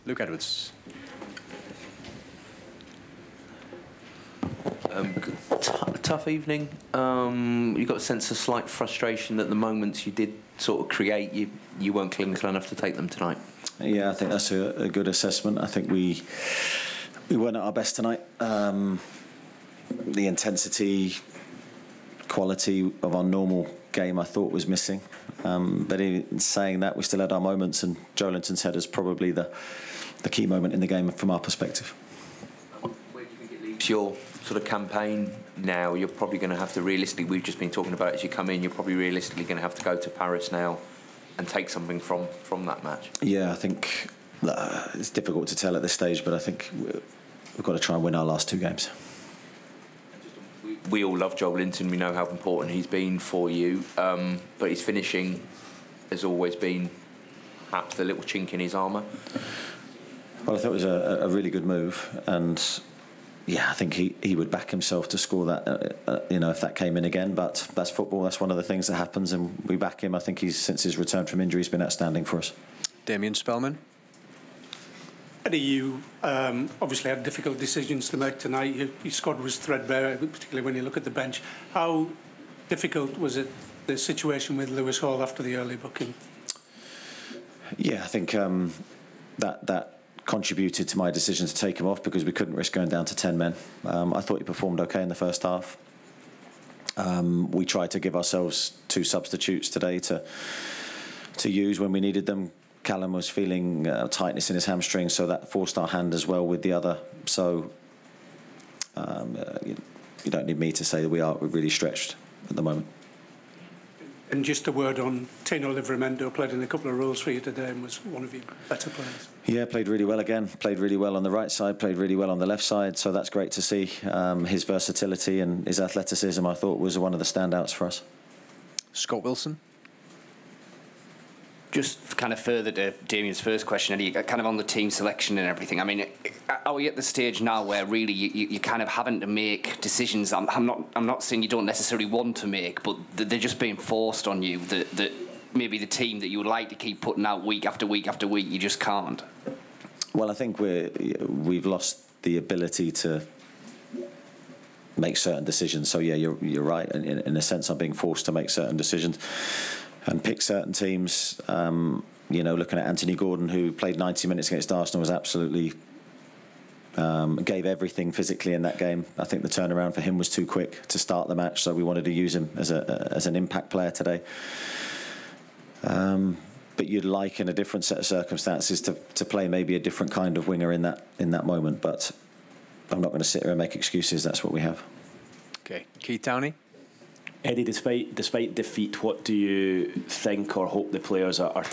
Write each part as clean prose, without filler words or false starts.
Luke Edwards. Tough evening. You got a sense of slight frustration that the moments you did sort of create, you weren't clinical enough to take them tonight. Yeah, I think that's a good assessment. I think we weren't at our best tonight. The intensity, quality of our normal game, I thought was missing. But in saying that, we still had our moments, and Joelinton's header is probably the key moment in the game from our perspective. Where do you think it leaves your sort of campaign now? You're probably going to have to realistically, we've just been talking about it as you come in, you're probably realistically going to have to go to Paris now and take something from that match. Yeah, I think it's difficult to tell at this stage, but I think we've got to try and win our last 2 games. We all love Joelinton, we know how important he's been for you, but his finishing has always been perhaps the little chink in his armour. Well, I thought it was a really good move, and yeah, I think he would back himself to score that, if that came in again. But that's football. That's one of the things that happens, and we back him. I think since his return from injury, he's been outstanding for us. Damien Spellman. Eddie, you obviously had difficult decisions to make tonight. Your squad was threadbare, particularly when you look at the bench. How difficult was it, the situation with Lewis Hall after the early booking? Yeah, I think that contributed to my decision to take him off, because we couldn't risk going down to 10 men. I thought he performed okay in the first half. We tried to give ourselves 2 substitutes today to use when we needed them. Callum was feeling tightness in his hamstring, so that forced our hand as well with the other. So you don't need me to say that we're really stretched at the moment. And just a word on Tino Livramento, played in a couple of roles for you today and was one of your better players. Yeah, played really well again. Played really well on the right side, played really well on the left side, so that's great to see. His versatility and his athleticism, I thought, was one of the standouts for us. Scott Wilson. Just kind of further to Damien's first question, Eddie, kind of on the team selection and everything. I mean, are we at the stage now where really you kind of having to make decisions? I'm not saying you don't necessarily want to make, but they're just being forced on you. That maybe the team that you would like to keep putting out week after week after week, you just can't. Well, I think we've lost the ability to make certain decisions. So yeah, you're right. In a sense, I'm being forced to make certain decisions and pick certain teams. Looking at Anthony Gordon, who played 90 minutes against Arsenal, was absolutely gave everything physically in that game. I think the turnaround for him was too quick to start the match, so we wanted to use him as an impact player today. But you'd like, in a different set of circumstances, to play maybe a different kind of winger in that moment. But I'm not going to sit here and make excuses. That's what we have. Okay, Keith Downey. Eddie, despite defeat, what do you think or hope the players have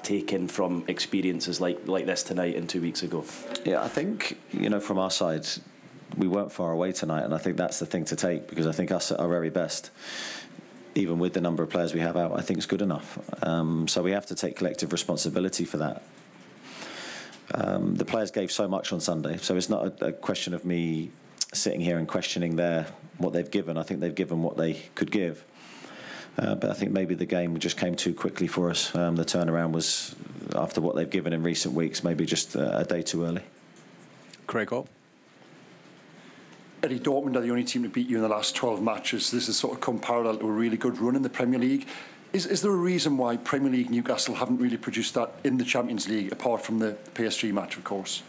taken from experiences like this tonight and 2 weeks ago? Yeah, I think, from our side, we weren't far away tonight, and I think that's the thing to take, because I think us at our very best, even with the number of players we have out, I think it's good enough. So we have to take collective responsibility for that. The players gave so much on Sunday, so it's not a question of me sitting here and questioning what they've given. I think they've given what they could give. But I think maybe the game just came too quickly for us. The turnaround was, after what they've given in recent weeks, maybe just a day too early. Craig Howe. Eddie, Dortmund are the only team to beat you in the last 12 matches. This has sort of come parallel to a really good run in the Premier League. Is there a reason why Premier League Newcastle haven't really produced that in the Champions League, apart from the PSG match, of course?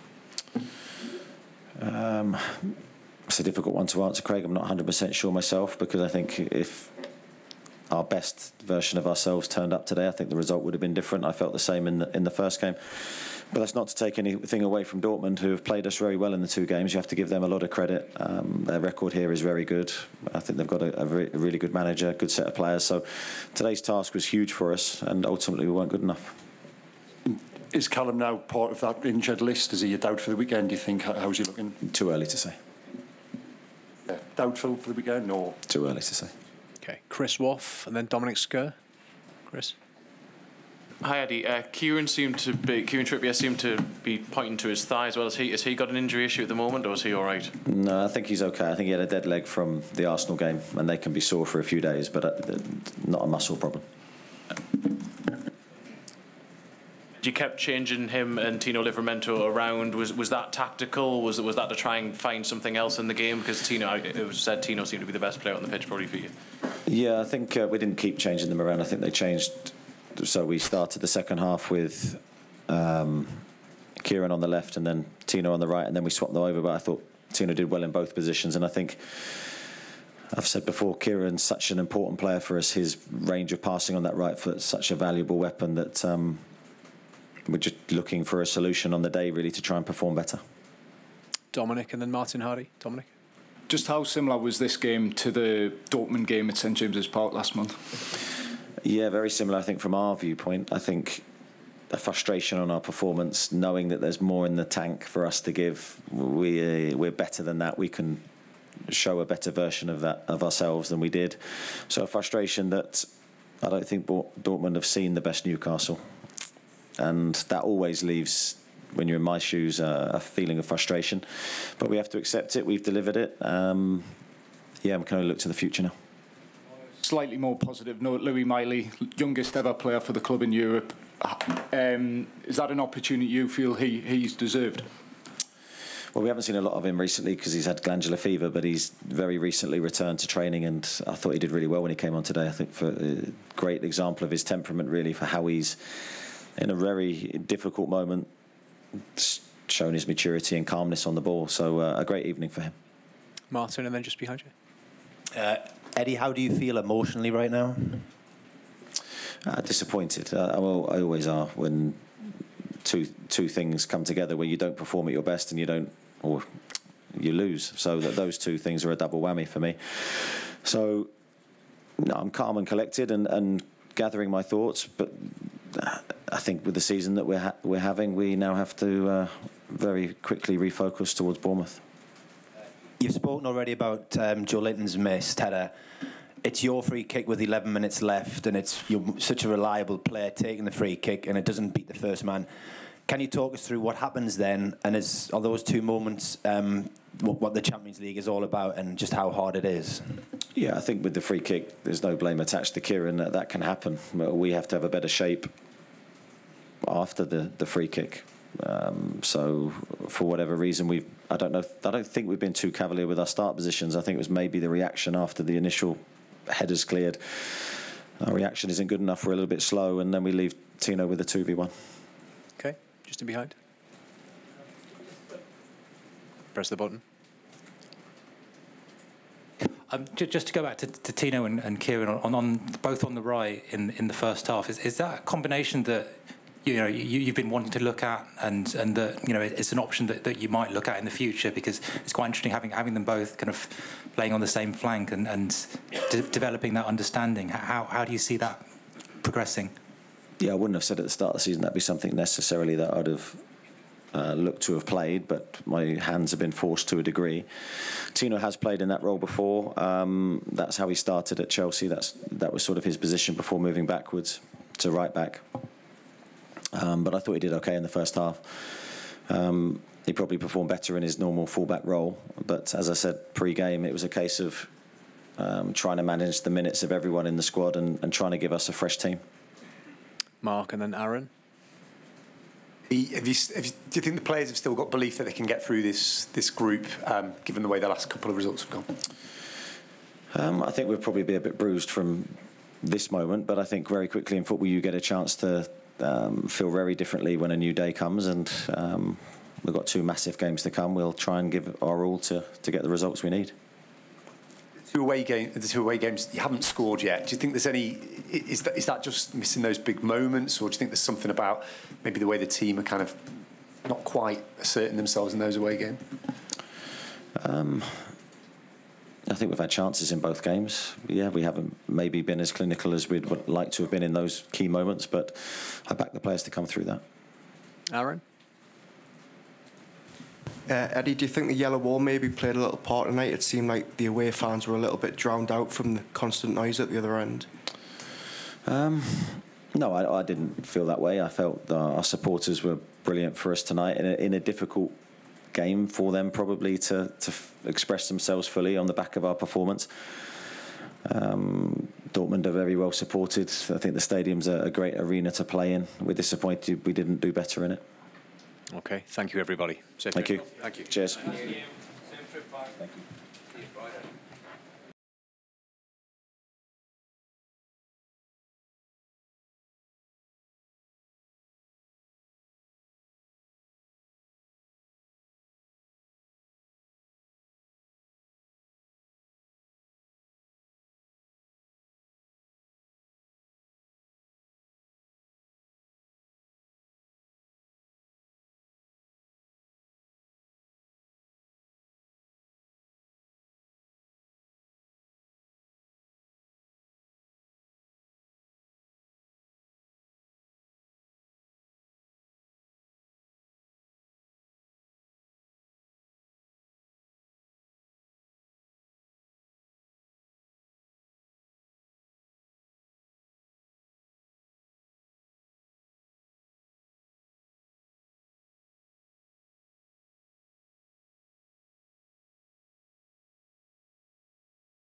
It's a difficult one to answer, Craig. I'm not 100% sure myself, because I think if our best version of ourselves turned up today, I think the result would have been different. I felt the same in the first game. But that's not to take anything away from Dortmund, who have played us very well in the 2 games. You have to give them a lot of credit. Their record here is very good. I think they've got a really good manager, a good set of players. So today's task was huge for us, and ultimately we weren't good enough. Is Callum now part of that injured list? Is he a doubt for the weekend, do you think? How's he looking? Too early to say. Yeah, doubtful for the weekend, or? Too early to say. Okay, Chris Woff and then Dominic Skerr. Chris. Hi Eddie. Kieran Trippier seemed to be pointing to his thigh as well. Has he got an injury issue at the moment, or is he all right? No, I think he's okay. I think he had a dead leg from the Arsenal game, and they can be sore for a few days, but not a muscle problem. You kept changing him and Tino Livramento around. Was that tactical? Was that to try and find something else in the game? Because it was said Tino seemed to be the best player on the pitch probably for you. Yeah, I think we didn't keep changing them around. I think they changed. So we started the second half with Kieran on the left and then Tino on the right, and then we swapped them over. But I thought Tino did well in both positions, and I think I've said before, Kieran's such an important player for us. His range of passing on that right foot is such a valuable weapon that we're just looking for a solution on the day, really, to try and perform better. Dominic and then Martin Hardy. Dominic? Just how similar was this game to the Dortmund game at St James's Park last month? Yeah, very similar, I think, from our viewpoint. I think a frustration on our performance, knowing that there's more in the tank for us to give. We're better than that. We can show a better version of that, of ourselves, than we did. So a frustration that I don't think Dortmund have seen the best Newcastle. And that always leaves, when you're in my shoes, a feeling of frustration. But we have to accept it. We've delivered it. We can only look to the future now. Slightly more positive note, Louis Miley, youngest ever player for the club in Europe. Is that an opportunity you feel he's deserved? Well, we haven't seen a lot of him recently because he's had glandular fever, but he's very recently returned to training, and I thought he did really well when he came on today. I think for a great example of his temperament, really, for how he's, in a very difficult moment, shown his maturity and calmness on the ball. So a great evening for him. Martin, and then just behind you. Eddie, how do you feel emotionally right now? Disappointed. I always are when two things come together where you don't perform at your best and you lose. So that those two things are a double whammy for me. So no, I'm calm and collected and gathering my thoughts, but I think with the season that we're having, we now have to very quickly refocus towards Bournemouth. You've spoken already about Joe Linton's missed header. It's your free kick with 11 minutes left, and you're such a reliable player taking the free kick, and it doesn't beat the first man. Can you talk us through what happens then, and are those two moments what the Champions League is all about, and just how hard it is? Yeah, I think with the free kick, there's no blame attached to Kieran. That can happen. We have to have a better shape after the free kick. So for whatever reason, I don't think we've been too cavalier with our start positions. I think it was maybe the reaction after the initial headers cleared. Our reaction isn't good enough. We're a little bit slow, and then we leave Tino with a 2v1. Okay, just in behind. Press the button. Just to go back to Tino and Kieran on both on the right in the first half, is that a combination that you've been wanting to look at, and that it's an option that you might look at in the future, because it's quite interesting having them both kind of playing on the same flank and developing that understanding. How do you see that progressing? Yeah, I wouldn't have said at the start of the season that'd be something necessarily that I'd have looked to have played, but my hands have been forced to a degree. Tino has played in that role before. That's how he started at Chelsea. That was sort of his position before moving backwards to right back. But I thought he did okay in the first half. He probably performed better in his normal fullback role. But as I said pre-game, it was a case of trying to manage the minutes of everyone in the squad and trying to give us a fresh team. Mark and then Aaron. Do you think the players have still got belief that they can get through this group, given the way the last couple of results have gone? I think we'll probably be a bit bruised from this moment, but I think very quickly in football you get a chance to feel very differently when a new day comes, and we've got two massive games to come. We'll try and give our all to get the results we need. The two away games you haven't scored yet. Do you think there's any? Is that just missing those big moments, or do you think there's something about maybe the way the team are kind of not quite asserting themselves in those away games? I think we've had chances in both games. Yeah, we haven't maybe been as clinical as we'd like to have been in those key moments, but I back the players to come through that. Aaron? Eddie, do you think the yellow wall maybe played a little part tonight? It seemed like the away fans were a little bit drowned out from the constant noise at the other end. No, I didn't feel that way. I felt our supporters were brilliant for us tonight in a difficult game for them probably to express themselves fully on the back of our performance. Dortmund are very well supported. I think the stadium's a great arena to play in. We're disappointed we didn't do better in it. Okay, thank you everybody. Thank you. Thank you. Cheers. Thank you. Thank you.